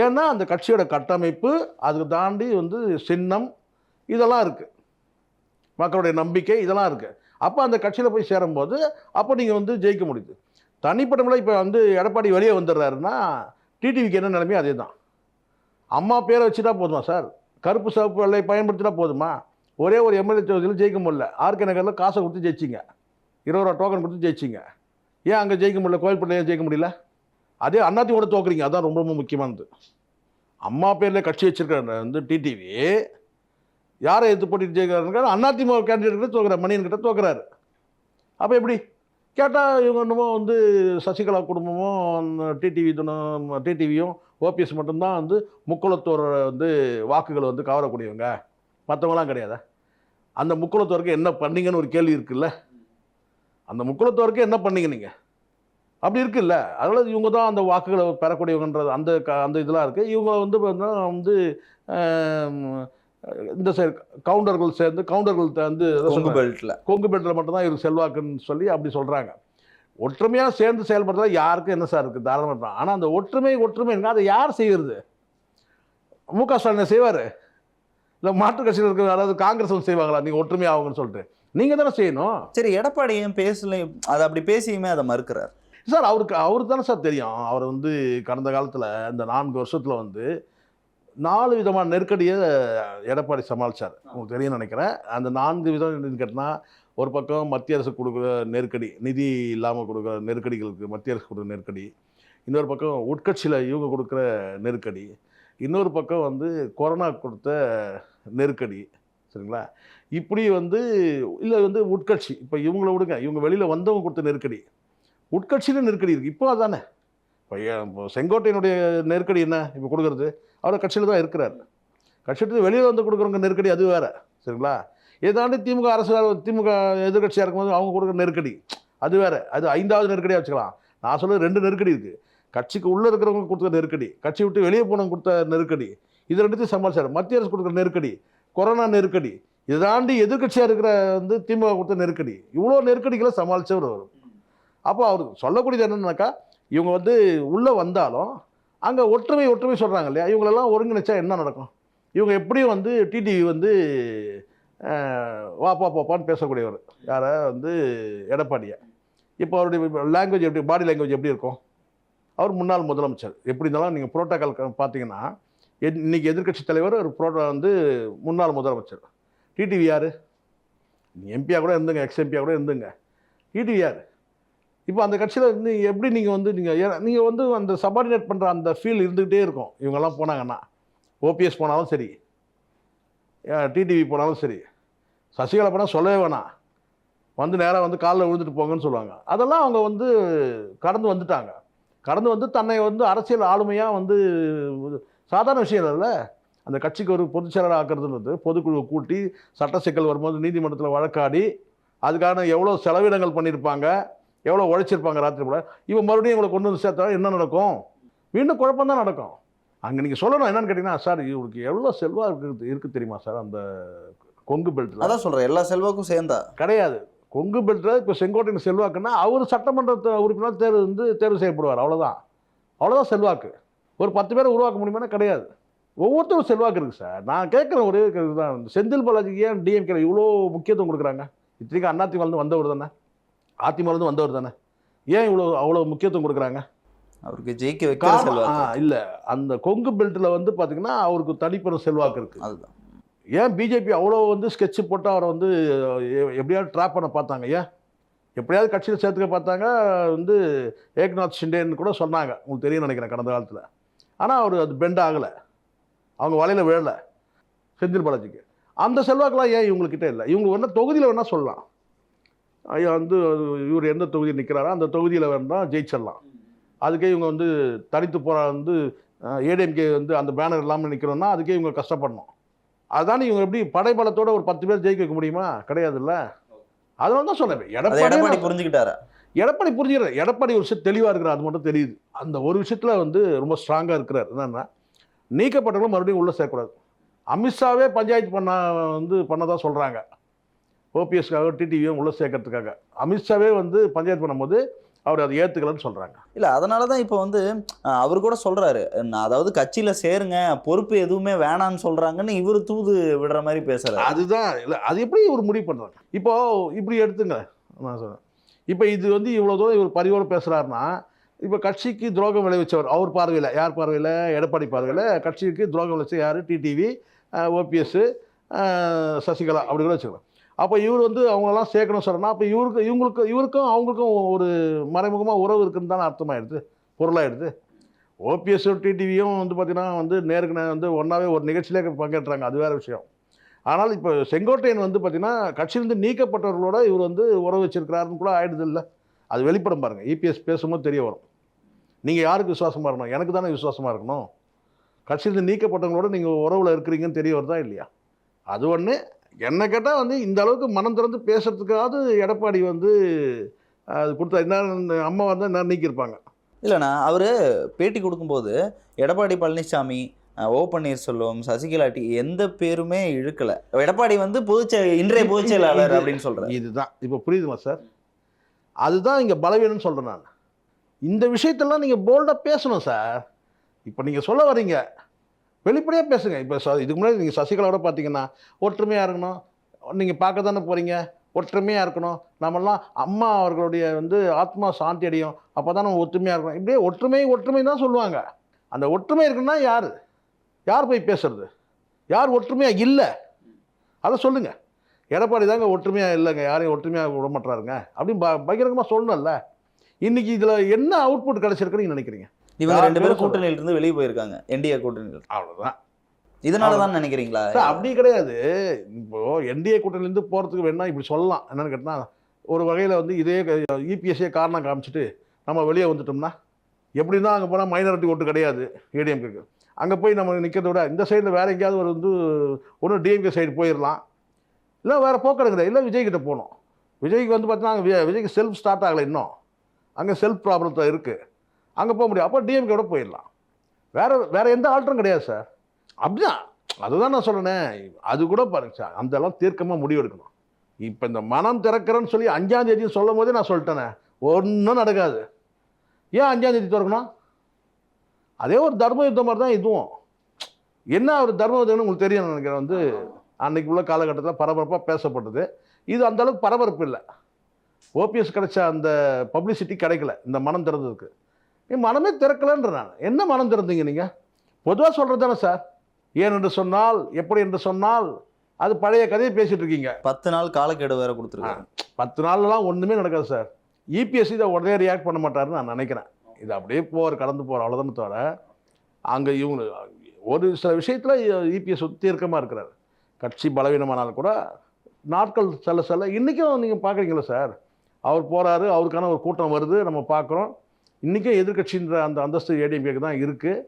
ஏன்னா அந்த கட்சியோட கட்டமைப்பு, அதுக்கு தாண்டி வந்து சின்னம் இதெல்லாம் இருக்குது, மக்களுடைய நம்பிக்கை இதெல்லாம் இருக்குது. அப்போ அந்த கட்சியில் போய் சேரும்போது அப்போ நீங்கள் வந்து ஜெயிக்க முடியுது. தனிப்பட்ட முறை இப்போ வந்து எடப்பாடி வெளியே வந்துடுறாருன்னா டிடிவிக்கு என்ன நிலைமையோ அதே தான். அம்மா பேரை வச்சுட்டா போதுமா சார்? கருப்பு சிவப்பு வெள்ளை பயன்படுத்தினா போதுமா? ஒரே ஒரு எம்எல்ஏ தொகுதியில் ஜெயிக்க முடியல. ஆர்கே நகரில் காசை கொடுத்து ஜெயிச்சிங்க, 20 ரூபா டோக்கன் கொடுத்து ஜெயிச்சிங்க. ஏன் அங்கே ஜெயிக்க முடியல? கோயில்பட்டியில் ஏன் ஜெயிக்க முடியல? அதே அதிமுக தோக்குறீங்க. அதான் ரொம்ப ரொம்ப முக்கியமானது. அம்மா பேரில் கட்சி வச்சிருக்கிற வந்து டிடிவி யாரை எதிர்த்து போட்டிட்டு ஜெயிக்கிறாரு? அதிமுக கேண்டிடேட் கிட்ட தோக்குறாரு, மணியன் கிட்ட தோக்குறாரு. அப்போ எப்படி கேட்டால் இவங்க என்னமோ வந்து சசிகலா குடும்பமும் டிடிவியும் ஓபிஎஸ் மட்டும்தான் வந்து முக்குளத்தோரை வந்து வாக்குகளை வந்து கவரக்கூடியவங்க, மற்றவங்களாம் கிடையாது. அந்த முக்குளத்தோருக்கு என்ன பண்ணீங்கன்னு ஒரு கேள்வி இருக்குல்ல. அந்த முக்குளத்தோருக்கு என்ன பண்ணீங்க நீங்கள்? அப்படி இருக்குல்ல. அதனால் இவங்க தான் அந்த வாக்குகளை பெறக்கூடியவங்கன்றது அந்த இதெல்லாம் இருக்குது. இவங்க வந்து இந்த சைடு கவுண்டர்கள் சேர்ந்து கவுண்டர்கள் வந்து கொங்கு பெல்ட்ல கொங்கு பெல்ட்டில் மட்டும்தான் இவருக்கு செல்வாக்குன்னு சொல்லி அப்படி சொல்கிறாங்க. ஒற்றுமையாக சேர்ந்து செயல்படுறதா யாருக்கும் என்ன சார் இருக்குது, தாராளமாக தான். ஆனால் அந்த ஒற்றுமைங்க அதை யார் செய்கிறது? மு.க. ஸ்டாலின் செய்வார்? இல்லை மாற்று கட்சியில் இருக்கிற அதாவது காங்கிரஸ் வந்து செய்வாங்களா நீங்கள் ஒற்றுமையாகுங்கன்னு சொல்லிட்டு? நீங்கள் தானே செய்யணும். சரி, எடப்பாடி ஏன் பேசல? அதை அப்படி பேசியுமே அதை மறுக்கிறார் சார். அவருக்கு தானே சார் தெரியும். அவர் வந்து கடந்த காலத்தில் இந்த 4 வருஷத்தில் வந்து 4 விதமான நெருக்கடியை எடப்பாடி சமாளித்தார். உங்களுக்கு தெரியும் நினைக்கிறேன். அந்த 4 விதம் கேட்டால், ஒரு பக்கம் மத்திய அரசு கொடுக்குற நெருக்கடி, நிதி இல்லாமல் கொடுக்குற நெருக்கடிகளுக்கு மத்திய அரசு கொடுக்குற நெருக்கடி, இன்னொரு பக்கம் உட்கட்சியில் இவங்க கொடுக்குற நெருக்கடி, இன்னொரு பக்கம் வந்து கொரோனா கொடுத்த நெருக்கடி. சரிங்களா? இப்படி வந்து இல்லை வந்து உட்கட்சி, இப்போ இவங்கள விடுங்க, இவங்க வெளியில் வந்தவங்க கொடுத்த நெருக்கடி, உட்கட்சியில் நெருக்கடி இருக்குது. இப்போ அதானே இப்போ செங்கோட்டையனுடைய நெருக்கடி என்ன இப்போ கொடுக்குறது? அவர் கட்சியில் தான் இருக்கிறார். கட்சியிட்டு வெளியில் வந்து கொடுக்குறவங்க நெருக்கடி அது வேறு. சரிங்களா? இதை தாண்டி திமுக எதிர்கட்சியாக இருக்கும்போது அவங்க கொடுக்குற நெருக்கடி அது வேறு. அது 5வது நெருக்கடியாக வச்சுக்கலாம். நான் சொல்ல 2 நெருக்கடி இருக்குது. கட்சிக்கு உள்ளே இருக்கிறவங்க கொடுத்த நெருக்கடி, கட்சி விட்டு வெளியே போனவங்க கொடுத்த நெருக்கடி, இது 2த்தையும் சமாளிச்சார். மத்திய அரசு கொடுக்குற நெருக்கடி, கொரோனா நெருக்கடி, இதை தாண்டி எதிர்கட்சியாக இருக்கிற வந்து திமுக கொடுத்த நெருக்கடி, இவ்வளோ நெருக்கடிகளை சமாளித்தவர் அவர். அப்போ அவர் சொல்லக்கூடியது என்னன்னாக்கா, இவங்க வந்து உள்ளே வந்தாலும் அங்கே ஒற்றுமை சொல்கிறாங்க இல்லையா, இவங்களெல்லாம் ஒருங்கிணைச்சா என்ன நடக்கும்? இவங்க எப்படியும் வந்து டிடிவி வந்து வாப்பா போப்பான்னு பேசக்கூடியவர். யாரை வந்து எடப்பாடியை. இப்போ அவருடைய லாங்குவேஜ் எப்படி, பாடி லாங்குவேஜ் எப்படி இருக்கும்? அவர் முன்னாள் முதலமைச்சர். எப்படி இருந்தாலும் நீங்கள் புரோட்டோக்கால் பார்த்தீங்கன்னா இன்றைக்கி எதிர்க்கட்சி தலைவர் ஒரு வந்து முன்னாள் முதலமைச்சர். டிடிவி யார்? எம்பியாக கூட இருந்துங்க, எக்ஸ்எம்பியாக கூட இருந்துங்க. டிடிவி யார்? இப்போ அந்த கட்சியில் வந்து எப்படி நீங்கள் வந்து நீங்கள் வந்து அந்த சபார்டினேட் பண்ணுற அந்த ஃபீல் இருந்துக்கிட்டே இருக்கும். இவங்கெல்லாம் போனாங்கன்னா, ஓபிஎஸ் போனாலும் சரி, டிடிவி போனாலும் சரி, சசிகலா போனால் சொல்லவே வேணாம், வந்து நேராக வந்து காலில் விழுந்துட்டு போங்கன்னு சொல்லுவாங்க. அதெல்லாம் அவங்க வந்து கடந்து வந்துட்டாங்க. கடந்து வந்து தன்னை வந்து அரசியல் ஆளுமையாக வந்து சாதாரண விஷயம் இல்லைல்ல. அந்த கட்சிக்கு ஒரு பொதுச் செயலாளர் ஆக்கிறதுன்றது, பொதுக்குழு கூட்டி சட்ட சிக்கல் வரும்போது நீதிமன்றத்தில் வழக்காடி அதுக்கான எவ்வளோ செலவினங்கள் பண்ணியிருப்பாங்க, எவ்வளோ உழைச்சிருப்பாங்க ராத்திரி கூட. இவன் மறுபடியும் இவங்களை கொண்டு வந்து சேர்த்தா என்ன நடக்கும்? மீண்டும் குழப்பம் தான் நடக்கும். அங்கே நீங்கள் சொல்லணும் என்னன்னு கேட்டிங்கன்னா, சார் இவருக்கு எவ்வளோ செல்வாக்கு இருக்குது தெரியுமா சார் அந்த கொங்கு பெல்ட்டில்? அதான் சொல்கிறேன், எல்லா செல்வாக்கும் சேர்ந்தா கிடையாது. கொங்கு பெல்ட்டில் இப்போ செங்கோட்டையின் செல்வாக்குன்னா அவர் சட்டமன்ற உறுப்பினர் தேர்வு செய்யப்படுவார். அவ்வளோதான் செல்வாக்கு. ஒரு 10 பேரை உருவாக்க முடியுமானா கிடையாது. ஒவ்வொருத்தரும் செல்வாக்கு இருக்குது சார். நான் கேட்குற ஒரே இதுதான், செந்தில் பாலாஜிக்கு ஏன் டிஎம்கே இவ்வளோ முக்கியத்துவம் கொடுக்குறாங்க? இத்தனைக்கும் அதிமுகலேருந்து வந்தவர் தானே, அதிமுகலேருந்து வந்தவர் தானே, ஏன் அவ்வளோ முக்கியத்துவம் கொடுக்குறாங்க? அவருக்கு ஜெயிக்க வைக்க இல்லை, அந்த கொங்கு பெல்ட்டில் வந்து பார்த்தீங்கன்னா அவருக்கு தனிப்பெரும் செல்வாக்கு இருக்குது. அதுதான் ஏன் பிஜேபி அவ்வளோ வந்து ஸ்கெட்சு போட்டு அவரை வந்து எப்படியாவது ட்ராப் பண்ண பார்த்தாங்க. ஏன் எப்படியாவது கட்சியில் சேர்த்துக்க பார்த்தாங்க. வந்து ஏக்நாத் ஷிண்டேன்னு கூட சொன்னாங்க, உங்களுக்கு தெரியும் நினைக்கிறேன் கடந்த காலத்தில். ஆனால் அவர் அது பெண்ட் ஆகலை, அவங்க வலையில் விழலை செந்தில் பாலாஜிக்கு. அந்த செல்வாக்கெலாம் ஏன் இவங்கக்கிட்ட இல்லை? இவங்க வேணால் தொகுதியில் வேணால் சொல்லலாம், ஐயா வந்து இவர் எந்த தொகுதியில் நிற்கிறாரோ அந்த தொகுதியில் வேணால் ஜெயிச்சிடலாம். அதுக்கே இவங்க வந்து தனித்து போகிற வந்து ஏடிஎம்கே வந்து அந்த பேனர் இல்லாமல் நிற்கிறோன்னா அதுக்கே இவங்க கஷ்டப்படணும். அதுதானே இவங்க எப்படி படைபலத்தோடு ஒரு 10 பேர் ஜெயிக்க வைக்க முடியுமா? கிடையாதுல்ல. அதனால தான் சொன்னேன், எடப்பாடி புரிஞ்சுக்கிட்டாரா? எடப்பாடி புரிஞ்சுக்கிறார். எடப்பாடி ஒரு விஷயம் தெளிவாக இருக்கிறார், அது மட்டும் தெரியுது. அந்த ஒரு விஷயத்தில் வந்து ரொம்ப ஸ்ட்ராங்காக இருக்கிறார். என்னென்னா, நீக்கப்பட்டவங்களும் மறுபடியும் உள்ளே சேர்க்கக்கூடாது. அமித்ஷாவே பஞ்சாயத்து பண்ணதான் சொல்கிறாங்க, ஓபிஎஸ்க்காக டிடிவியும் உள்ளே சேர்க்கறதுக்காக. அமித்ஷாவே வந்து பஞ்சாயத்து பண்ணும்போது அவர் அதை ஏற்றுக்கலன்னு சொல்கிறாங்க. இல்லை, அதனால தான் இப்போ வந்து அவர் கூட சொல்கிறாரு, அதாவது கட்சியில் சேருங்க, பொறுப்பு எதுவுமே வேணான்னு சொல்கிறாங்கன்னு இவர் தூது விடுற மாதிரி பேசுகிறார். அதுதான் இல்லை, அது எப்படி இவர் முடிவு பண்ணுறாங்க? இப்போது இப்படி எடுத்துங்க, நான் சொல்கிறேன். இப்போ இது வந்து இவ்வளோ தூரம் இவர் பரிவோடு பேசுகிறாருன்னா, இப்போ கட்சிக்கு துரோகம் விளைவிச்சவர் அவர் பார்வையில், யார் பார்வையில்? எடப்பாடி பார்வையில் கட்சிக்கு துரோகம் விளைவிச்ச யார்? டிடிவி, ஓபிஎஸ், சசிகலா, அப்படி கூட வச்சுக்கலாம். அப்போ இவர் வந்து அவங்களெல்லாம் சேர்க்கணும் சொல்கிறேன்னா, அப்போ இவருக்கும் அவங்களுக்கும் ஒரு மறைமுகமாக உறவு இருக்குன்னு தானே அர்த்தமாகிடுது, பொருளாகிடுது. ஓபிஎஸ் டிடிவியும் வந்து பார்த்திங்கன்னா வந்து நேருக்கு வந்து ஒன்றாவே ஒரு நிகழ்ச்சியிலே பங்கேற்றாங்க, அது வேறு விஷயம். ஆனால் இப்போ செங்கோட்டையன் வந்து பார்த்திங்கன்னா கட்சியிலேருந்து நீக்கப்பட்டவர்களோட இவர் வந்து உறவு வச்சிருக்கிறாருன்னு கூட ஆகிடுது இல்லை. அது வெளிப்படம் பாருங்கள், இபிஎஸ் பேசும்போது தெரிய வரும். நீங்கள் யாருக்கு விசுவாசமாக இருக்கணும்? எனக்கு தானே விசுவாசமாக இருக்கணும். கட்சியிலேருந்து நீக்கப்பட்டவங்களோட நீங்கள் உறவில் இருக்கிறீங்கன்னு தெரிய வருதா இல்லையா? அது ஒன்று. என்ன கேட்டால் வந்து இந்த அளவுக்கு மனம் திறந்து பேசுறதுக்காவது எடப்பாடி வந்து அது கொடுத்தா என்ன, அம்மா வந்து என்ன நீக்கியிருப்பாங்க. இல்லைண்ணா, அவர் பேட்டி கொடுக்கும்போது எடப்பாடி பழனிசாமி ஓ பன்னீர்செல்வம், சசிகலா எந்த பேருமே இழுக்கல. எடப்பாடி வந்து இன்றைய பொதுச் செயலாளர் அப்படின்னு சொல்றாரு. இதுதான் இப்போ புரியுதுமா சார்? அதுதான் இங்கே பலவீனம்னு சொல்கிறேன் நான். இந்த விஷயத்தெல்லாம் நீங்கள் போல்டாக பேசணும் சார். இப்போ நீங்கள் சொல்ல வரீங்க, வெளிப்படையாக பேசுங்க. இப்போ இதுக்கு முன்னாடி நீங்கள் சசிகலாவோட பார்த்தீங்கன்னா ஒற்றுமையாக இருக்கணும், நீங்கள் பார்க்க தானே போகிறீங்க, ஒற்றுமையாக இருக்கணும், நம்மெல்லாம் அம்மா அவர்களுடைய வந்து ஆத்மா சாந்தி அடையும், அப்போ தான் நம்ம ஒற்றுமையாக இருக்கணும். இப்படியே ஒற்றுமை தான் சொல்லுவாங்க. அந்த ஒற்றுமை இருக்குன்னா யார் போய் பேசுறது? யார் ஒற்றுமையாக இல்லை அதை சொல்லுங்கள். எடப்பாடி தாங்க ஒற்றுமையாக இல்லைங்க, யாரையும் ஒற்றுமையாக விட மாட்டாருங்க அப்படின்னு பகிரங்கமாக சொல்லணும்ல. இன்னைக்கு இதில் என்ன அவுட்புட் கிடைச்சிருக்குன்னு நீங்கள் நினைக்கிறீங்க? இவங்க 2 பேரும் கூட்டணியிலிருந்து வெளியே போயிருக்காங்க, என்டிஏ கூட்டணியில். அவ்வளோதான். இதனால தான் நினைக்கிறீங்களா? அப்படி கிடையாது. இப்போது என்டிஏ கூட்டணியிலேருந்து போகிறதுக்கு வேணா இப்படி சொல்லலாம். என்னென்னு கேட்டால் ஒரு வகையில் வந்து இதே இபிஎஸ்ஏ காரணம் காமிச்சிட்டு நம்ம வெளியே வந்துட்டோம்னா எப்படின்னா அங்கே போனால் மைனாரிட்டி ஓட்டு கிடையாது ஏடிஎம்கேக்கு. அங்கே போய் நம்ம நிற்கிறத விட இந்த சைடில் வேறு எங்கேயாவது ஒரு வந்து ஒன்று டிஎம்கே சைடு போயிடலாம், இல்லை வேறு போக்கிறது கிடையாது, இல்லை விஜய்கிட்ட போகணும். விஜய்க்கு வந்து பார்த்தீங்கன்னா விஜய்க்கு செல்ஃப் ஸ்டார்ட் ஆகலை இன்னும், அங்கே செல்ஃப் ப்ராப்ளத்தில் இருக்குது, அங்கே போக முடியும். அப்போ டிஎம்கேட போயிடலாம். வேறு எந்த ஆல்ட்டரும் கிடையாது சார். அப்படிதான், அதுதான் நான் சொல்கிறேனே. அது கூட பாருங்க சார், அந்தெல்லாம் தீர்க்கமாக முடிவெடுக்கணும். இப்போ இந்த மனம் திறக்கிறேன்னு சொல்லி 5ஆம் தேதி சொல்லும் போதே நான் சொல்லிட்டேனே, ஒன்றும் நடக்காது. ஏன் 5ஆம் தேதி திறக்கணும்? அதே ஒரு தர்ம யுத்தம் மாதிரி தான் இதுவும். என்ன ஒரு தர்ம யுத்தம்னு உங்களுக்கு தெரியும் நினைக்கிறேன். வந்து அன்னைக்கு உள்ள காலகட்டத்தில் பரபரப்பாக பேசப்பட்டது. இது அந்த அளவுக்கு பரபரப்பு இல்லை. ஓபிஎஸ் கிடைச்ச அந்த பப்ளிசிட்டி கிடைக்கல இந்த மனம் திறந்ததுக்கு. மனமே திறக்கலன்ற நான். என்ன மனம் திறந்தீங்க நீங்கள்? பொதுவாக சொல்கிறது தானே சார். ஏன் என்று சொன்னால், எப்படி என்று சொன்னால், அது பழைய கதையை பேசிகிட்டு இருக்கீங்க. 10 நாள் காலக்கெடு வேறு கொடுத்துருக்காங்க. 10 நாள்லாம் ஒன்றுமே நடக்காது சார். இபிஎஸ் இதை உடனே ரியாக்ட் பண்ண மாட்டாருன்னு நான் நினைக்கிறேன். இது அப்படியே கடந்து போகிற அவ்வளோதானே தவிர, அங்கே இவங்க ஒரு சில விஷயத்தில் இபிஎஸ் தீர்க்கமாக இருக்கிறார். கட்சி பலவீனமானாலும் கூட நாட்கள் செல்ல இன்றைக்கும் நீங்கள் பார்க்குறீங்களா சார், அவர் போகிறாரு, அவருக்கான ஒரு கூட்டம் வருது, நம்ம பார்க்குறோம். இன்றைக்கும் எதிர்கட்சின்ற அந்த அந்தஸ்து ஏடிஎம்கேக்கு தான் இருக்குது.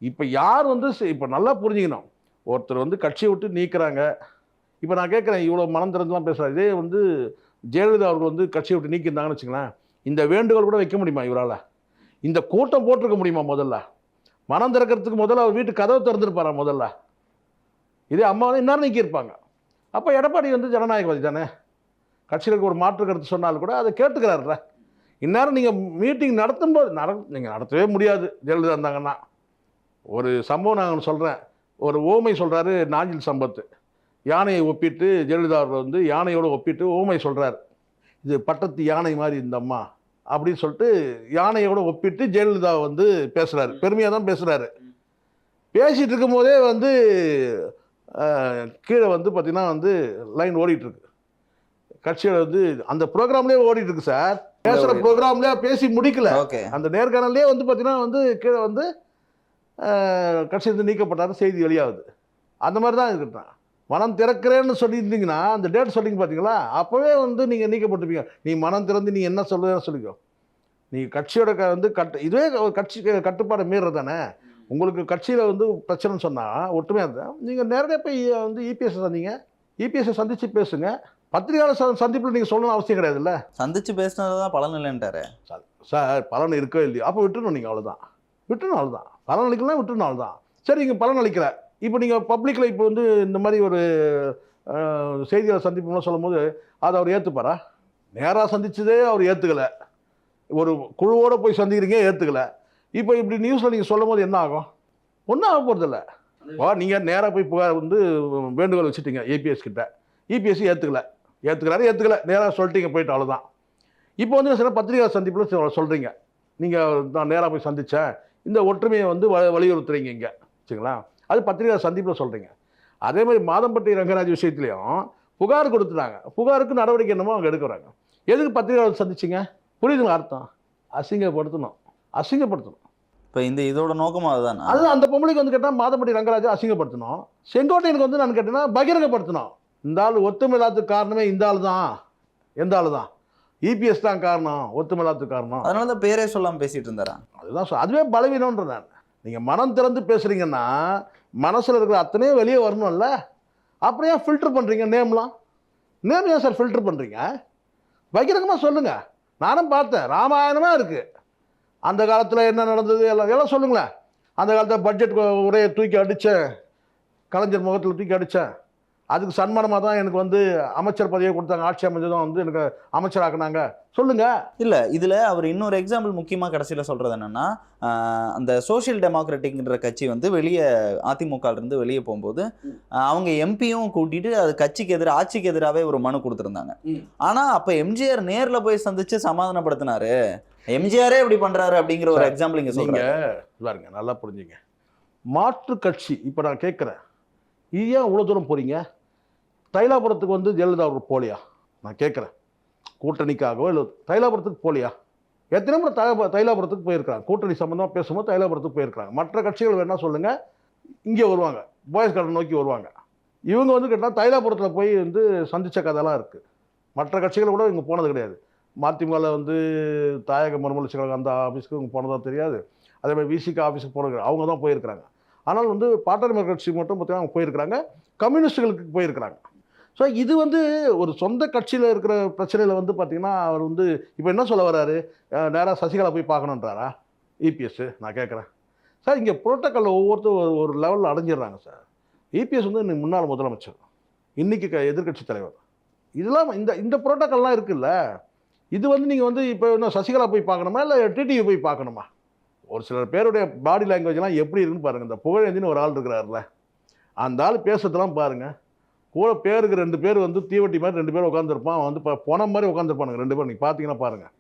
இப்போ யார் வந்து இப்போ நல்லா புரிஞ்சுக்கணும், ஒருத்தர் வந்து கட்சியை விட்டு நீக்கிறாங்க. இப்போ நான் கேட்குறேன், இவ்வளோ மனம் திறந்துலாம் பேசுகிறார். இதே வந்து ஜெயலலிதா அவர்கள் வந்து கட்சியை விட்டு நீக்கியிருந்தாங்கன்னு வச்சுங்களேன், இந்த வேண்டுகோள் கூட வைக்க முடியுமா இவரால்? இந்த கூட்டம் போட்டிருக்க முடியுமா? முதல்ல மனம் திறக்கிறதுக்கு முதல்ல அவர் வீட்டு கதவை திறந்துருப்பாரா? முதல்ல இதே அம்மா வந்து இந்நேரம் நீக்கியிருப்பாங்க. அப்போ எடப்பாடி வந்து ஜனநாயகவாதி தானே. கட்சிகளுக்கு ஒரு மாற்று கருத்து சொன்னாலும் கூட அதை கேட்டுக்கிறாருல. இந்நேரம் நீங்கள் மீட்டிங் நடத்தும்போது நீங்கள் நடத்தவே முடியாது ஜெயலலிதா இருந்தாங்கன்னா. ஒரு சம்பவம் நான் சொல்கிறேன். ஒரு ஓமை சொல்கிறாரு நாஞ்சில் சம்பத்து. யானையை ஒப்பிட்டு ஜெயலலிதா வந்து யானையோடு ஒப்பிட்டு ஓமை சொல்கிறார். இது பட்டத்து யானை மாதிரி இந்த அம்மா அப்படின்னு சொல்லிட்டு யானையோட ஒப்பிட்டு ஜெயலலிதா வந்து பேசுகிறாரு. பெருமையாக தான் பேசுகிறாரு. பேசிகிட்டு இருக்கும் போதே வந்து கீழே வந்து பார்த்திங்கன்னா வந்து லைன் ஓடிட்டுருக்கு. கட்சியில் வந்து அந்த ப்ரோக்ராம்லேயே ஓடிட்டுருக்கு சார். பேசுகிற ப்ரோக்ராம்லேயே பேசி முடிக்கல. அந்த நேர்காணல்லே வந்து பார்த்திங்கன்னா வந்து கீழே வந்து கட்சியிலிருந்து நீக்கப்பட்டார் செய்தி வெளியாகுது. அந்த மாதிரி தான் இருக்கட்டும். மனம் திறக்கிறேன்னு சொல்லியிருந்தீங்கன்னா அந்த டேட் சொல்லிங்க பார்த்தீங்களா, அப்போவே வந்து நீங்கள் நீக்கப்பட்டிருப்பீங்க. நீ மனம் திறந்து நீ என்ன சொல்லுன்னு சொல்லிக்கோ. நீங்கள் கட்சியோட வந்து இதுவே கட்சி கட்டுப்பாடை மீறுறது தானே. உங்களுக்கு கட்சியில் வந்து பிரச்சனைன்னு சொன்னால் ஒற்றுமையாக இருந்தால் நீங்கள் நேரடியாக போய் வந்து இபிஎஸ்ஸை சந்திங்க, இபிஎஸ்ஸை சந்தித்து பேசுங்க. பத்திரிகையாளர் சந்திப்பில் நீங்கள் சொல்லணும்னு அவசியம் கிடையாதுல்ல. சந்தித்து பேசினது தான் பலன் இல்லைன்ட்டாரு சார். பலன் இருக்கோ இல்லையோ அப்போ விட்டுணும். நீங்கள் அவ்வளோதான் விட்டுணும், அவ்வளோதான். பலன் அளிக்கலாம் விட்டுணும், அவ்வளோதான். சரி, நீங்கள் பலன் அளிக்கல, இப்போ நீங்கள் பப்ளிக்கில் இப்போ வந்து இந்த மாதிரி ஒரு செய்தியாளர் சந்திப்புலாம் சொல்லும் போது அதை அவர் ஏற்றுப்பாரா? நேராக சந்திச்சதே அவர் ஏற்றுக்கலை. ஒரு குழுவோடு போய் சந்திக்கிறீங்க, ஏற்றுக்கலை. இப்போ இப்படி நியூஸில் நீங்கள் சொல்லும் போது என்ன ஆகும்? ஒன்றும் ஆக போகிறதில்ல. நீங்கள் நேராக போய் புகார் வந்து வேண்டுகோள் வச்சுட்டீங்க ஏபிஎஸ் கிட்ட, இபிஎஸ் ஏற்றுக்கலை, நேராக சொல்லிட்டீங்க, போயிட்டு, அவ்வளோதான். இப்போ வந்து சில பத்திரிகை சந்திப்பில் சொல்கிறீங்க, நீங்கள் நான் நேராக போய் சந்தித்தேன், இந்த ஒற்றுமையை வந்து வலியுறுத்துறீங்க இங்கே வச்சுங்களா. அது பத்திரிகை சந்திப்பில் சொல்கிறீங்க. அதே மாதிரி மாதம்பட்டி ரங்கராஜ் விஷயத்துலையும் புகார் கொடுத்துட்டாங்க. புகாருக்கு நடவடிக்கை என்னமோ அவங்க எடுக்கிறாங்க. எதுக்கு பத்திரிகையாளர் சந்திச்சிங்க? புரியுதுங்களா அர்த்தம்? அசிங்கப்படுத்தணும். இப்போ இதோட நோக்கமாக அதுதான். அதுதான் அந்த பொம்பளைக்கு வந்து கேட்டால் மாதம்பட்டி ரங்கராஜை அசிங்கப்படுத்தணும். செங்கோட்டையனுக்கு வந்து நான் கேட்டேன்னா பகிரங்கப்படுத்தணும். இந்த ஆள் ஒத்துமை இல்லாததுக்கு காரணமே இந்த ஆள் தான். எந்த ஆள் தான்? இபிஎஸ் தான் காரணம், ஒத்துமை இல்லாததுக்கு காரணம். அதனால தான் பேரே சொல்லாமல் பேசிகிட்டு இருந்தாரா? அதுதான் அதுவே பலவீனம்ன்ற நான். நீங்கள் மனம் திறந்து பேசுகிறீங்கன்னா மனசில் இருக்கிற அத்தனையும் வெளியே வரணும்ல. அப்புறம் ஏன் ஃபில்டர் பண்ணுறீங்க? நேம் ஏன் சார் ஃபில்டர் பண்ணுறீங்க? பகிரங்கமாக சொல்லுங்கள். நானும் பார்த்தேன், ராமாயணமாக இருக்குது. அந்த காலத்தில் என்ன நடந்தது எல்லாம் சொல்லுங்களேன். அந்த காலத்தில் பட்ஜெட் உரையை தூக்கி அடித்தேன், கலைஞர் முகத்தில் தூக்கி அடித்தேன். அதுக்கு சன்மானமாக தான் எனக்கு வந்து அமைச்சர் பதவியை கொடுத்தாங்க, ஆட்சி அமைச்சதும் வந்து எனக்கு அமைச்சராக்குனாங்க. சொல்லுங்க. இல்லை, இதில் அவர் இன்னொரு எக்ஸாம்பிள் முக்கியமாக கடைசியில் சொல்கிறது என்னென்னா, அந்த சோஷியல் டெமோக்ராட்டிக்ன்ற கட்சி வந்து வெளியே அதிமுகலேருந்து வெளியே போகும்போது அவங்க எம்பியும் கூட்டிட்டு அது கட்சிக்கு எதிராக, ஆட்சிக்கு எதிராகவே ஒரு மனு கொடுத்துருந்தாங்க. ஆனால் அப்போ எம்ஜிஆர் நேரில் போய் சந்திச்சு சமாதானப்படுத்தினாரு. எம்ஜிஆரே இப்படி பண்ணுறாரு அப்படிங்கிற ஒரு எக்ஸாம்பிள் இங்கே சொல்லுங்க. பாருங்க, நல்லா புரிஞ்சுங்க. மாற்று கட்சி இப்போ நான் கேட்குறேன், ஏன் இவ்வளோ தூரம் போகிறீங்க? தைலாபுரத்துக்கு வந்து ஜெயலலிதா அவர்கள் போலியா? நான் கேட்குறேன். கூட்டணிக்காகவோ இல்லை தைலாபுரத்துக்கு போலியா? எத்தனை முறை தைலாபுரத்துக்கு போயிருக்கிறாங்க. கூட்டணி சம்மந்தமாக பேசும்போது தைலாபுரத்துக்கு போயிருக்கிறாங்க. மற்ற கட்சிகள் வேணால் சொல்லுங்கள், இங்கே வருவாங்க, பாய்ஸ் கார்டன் நோக்கி வருவாங்க. இவங்க வந்து கேட்டால் தைலாபுரத்தில் போய் வந்து சந்தித்த கதைலாம் இருக்குது. மற்ற கட்சிகள் கூட இவங்க போனது கிடையாது. மதிமுகவில் வந்து தாயக மறுமலர்ச்சி கழகம் அந்த ஆஃபீஸுக்கு இவங்க போனதாக தெரியாது. அதேமாதிரி விசிக ஆஃபீஸுக்கு போனது அவங்க தான் போயிருக்கிறாங்க. ஆனால் வந்து பாட்டாளி கட்சி மட்டும் பார்த்தீங்கன்னா அவங்க போயிருக்கிறாங்க, கம்யூனிஸ்டுகளுக்கு போயிருக்கிறாங்க. ஸோ இது வந்து ஒரு சொந்த கட்சியில் இருக்கிற பிரச்சனையில் வந்து பார்த்திங்கன்னா அவர் வந்து இப்போ என்ன சொல்ல வர்றாரு, நேராக சசிகலா போய் பார்க்கணுன்றாரா இபிஎஸ்? நான் கேட்குறேன் சார், இங்கே புரோட்டோக்காலில் ஒவ்வொருத்தரும் ஒரு லெவலில் அடைஞ்சிடுறாங்க சார். இபிஎஸ் வந்து இன்னைக்கு முன்னாள் முதலமைச்சர், இன்றைக்கி எதிர்க்கட்சி தலைவர். இதெல்லாம் இந்த புரோட்டோக்கால்லாம் இருக்குல்ல. இது வந்து நீங்கள் வந்து இப்போ இன்னும் சசிகலா போய் பார்க்கணுமா இல்லை டிடிவி போய் பார்க்கணுமா? ஒரு சிலர் பேருடைய பாடி லாங்குவேஜ்லாம் எப்படி இருக்குன்னு பாருங்கள். இந்த புகழேந்தின்னு ஒரு ஆள் இருக்கிறார்ல, அந்த ஆள் பேசுறதுலாம் பாருங்கள். கூட பேருக்கு 2 பேர் வந்து தீவட்டி மாதிரி 2 பேர் உட்காந்துருப்பான். வந்து பொண மாதிரி உட்காந்துருப்பானுங்க 2 பேரும். நீங்கள் பார்த்தீங்கன்னா பாருங்கள்,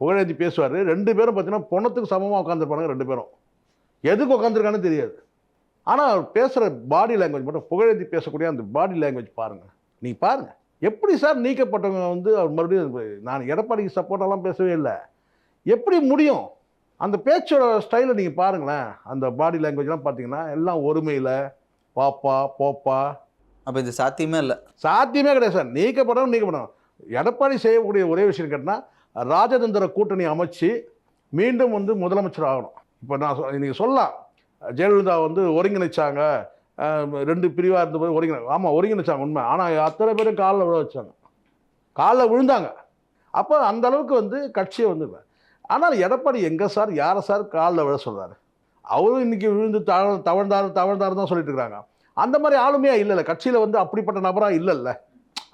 புகழேந்தி பேசுவார். 2 பேரும் பார்த்தீங்கன்னா பொணத்துக்கு சமமாக உட்காந்துருப்பானுங்க 2 பேரும். எதுக்கு உட்காந்துருக்கான்னு தெரியாது. ஆனால் அவர் பேசுகிற பாடி லாங்குவேஜ் மட்டும், புகழேந்தி பேசக்கூடிய அந்த பாடி லாங்குவேஜ் பாருங்கள். நீ பாருங்கள் எப்படி சார் நீக்கப்பட்டவங்க வந்து அவர் மறுபடியும், நான் எடப்பாடிக்கு சப்போர்ட்டெல்லாம் பேசவே இல்லை, எப்படி முடியும்? அந்த பேச்சோட ஸ்டைலை நீங்கள் பாருங்களேன். அந்த பாடி லாங்குவேஜ்லாம் பார்த்தீங்கன்னா எல்லாம் ஒருமையில் பாப்பா போப்பா. அப்போ இது சாத்தியமே இல்லை. சாத்தியமே கிடையாது சார். நீக்கப்படணும். எடப்பாடி செய்யக்கூடிய ஒரே விஷயம் கேட்டால் ராஜதந்திர கூட்டணி அமைச்சு மீண்டும் வந்து முதலமைச்சர் ஆகணும். இப்போ நான் நீங்கள் சொல்லலாம், ஜெயலலிதா வந்து ஒருங்கிணைச்சாங்க, 2 பிரிவாக இருந்தபோது ஆமாம் ஒருங்கிணைச்சாங்க, உண்மை. ஆனால் அத்தனை பேரும் காலில் விழ வச்சாங்க, காலில் விழுந்தாங்க. அப்போ அந்த அளவுக்கு வந்து கட்சியை வந்து. ஆனால் எடப்பாடி எங்கே சார், யாரை சார் காலில் விழ சொல்கிறாரு? அவரும் இன்றைக்கி விழுந்து தவழ்ந்தாரு தான் சொல்லிட்டு இருக்கிறாங்க. அந்த மாதிரி ஆளுமையாக இல்லைல்ல கட்சியில் வந்து, அப்படிப்பட்ட நபராக இல்லைல்ல.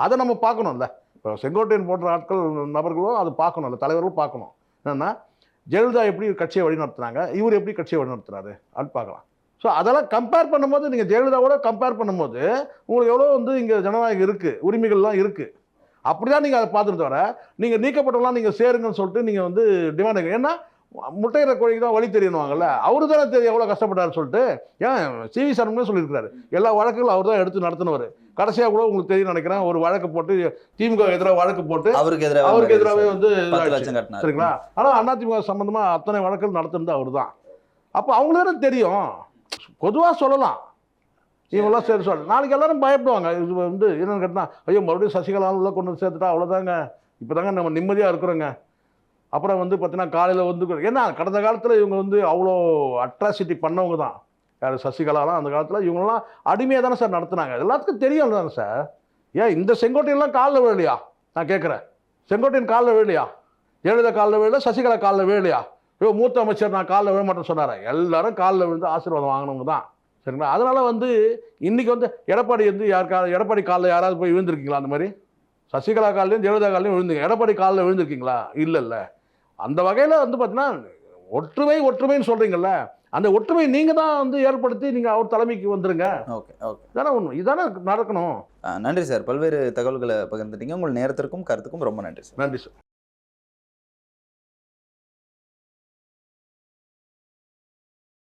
அதை நம்ம பார்க்கணும்ல. இப்போ செங்கோட்டையன் போன்ற ஆட்கள் நபர்களும் அது பார்க்கணும்ல, தலைவர்களும் பார்க்கணும். என்னென்னா ஜெயலலிதா எப்படி கட்சியை வழி நடத்துனாங்க, இவர் எப்படி கட்சியை வழி நடத்துறாரு அது பார்க்கலாம். ஸோ அதெல்லாம் கம்பேர் பண்ணும்போது, நீங்கள் ஜெயலலிதாவோட கம்பேர் பண்ணும்போது உங்களுக்கு எவ்வளோ வந்து இங்கே ஜனநாயகம் இருக்குது, உரிமைகள்லாம் இருக்குது. அப்படி தான் நீங்கள் அதை பார்த்துட்டு தவிர, நீங்கள் நீக்கப்பட்டவங்களாம் நீங்கள் சேருங்கன்னு சொல்லிட்டு நீங்கள் வந்து டிமாண்ட். ஏன்னா முட்டையிற கோழிக்கு தான் வழி தெரியணுவாங்கல்ல, அவரு தானே தெரியும் எவ்வளோ கஷ்டப்பட்டாருன்னு சொல்லிட்டு. ஏன் சிவி சரவணன் சொல்லியிருக்கிறாரு, எல்லா வழக்குகளும் அவர் தான் எடுத்து நடத்தினவர். கடைசியாக கூட உங்களுக்கு தெரியும் நினைக்கிறேன், ஒரு வழக்கு போட்டு திமுக எதிராக வழக்கு போட்டு அவருக்கு எதிராகவே வந்து சரிங்களா. ஆனால் அதிமுக சம்பந்தமாக அத்தனை வழக்குகள் நடத்துனது அவர் தான். அப்போ அவங்களுக்கு தானே தெரியும். பொதுவாக சொல்லலாம், இவங்களாம் சரி சொல்ல, நாளைக்கு எல்லாரும் பயப்படுவாங்க. இது வந்து என்னென்னு கேட்டால், ஐயோ மறுபடியும் சசிகலாவும் உள்ள கொண்டு சேர்த்துட்டா அவ்வளோதாங்க, இப்போ தாங்க நம்ம நிம்மதியாக இருக்கிறோங்க. அப்புறம் வந்து பார்த்தீங்கன்னா காலையில் வந்து, ஏன்னா கடந்த காலத்தில் இவங்க வந்து அவ்வளோ அட்ராசிட்டி பண்ணவங்க தான். யார் சசிகலாலாம் அந்த காலத்தில் இவங்களாம் அடிமையாக தானே சார் நடத்துனாங்க. எல்லாத்துக்கும் தெரியும் தானே சார். ஏன் இந்த செங்கோட்டையெல்லாம் காலில் விழலையா? நான் கேட்குறேன், செங்கோட்டையன் காலில் விழலையா? ஜெயலலிதா காலில் விழல, சசிகலா காலில் விழலையா? ஐயோ மூத்த அமைச்சர் நான் காலில் விழ மாட்டேன்னு சொன்னார். எல்லாரும் காலில் விழுந்து ஆசீர்வாதம் வாங்கினவங்க தான். சரிங்களா. அதனால் வந்து இன்றைக்கி வந்து எடப்பாடி வந்து எடப்பாடி காலில் யாராவது போய் விழுந்திருக்கீங்களா? அந்த மாதிரி சசிகலா காலையும் ஜெயலலிதா காலையும் விழுந்துங்க, எடப்பாடி காலில் விழுந்திருக்கீங்களா? இல்லை. அந்த வகையில் வந்து பார்த்தீங்கன்னா ஒற்றுமைன்னு சொல்கிறீங்கல்ல, அந்த ஒற்றுமை நீங்கள் தான் வந்து ஏற்படுத்தி நீங்கள் அவர் தலைமைக்கு வந்துருங்க. ஓகே இதானே ஒன்று, இதானே நடக்கணும். நன்றி சார், பல்வேறு தகவல்களை பகிர்ந்துட்டீங்க. உங்கள் நேரத்திற்கும் கருத்துக்கும் ரொம்ப நன்றி சார். நன்றி சார்.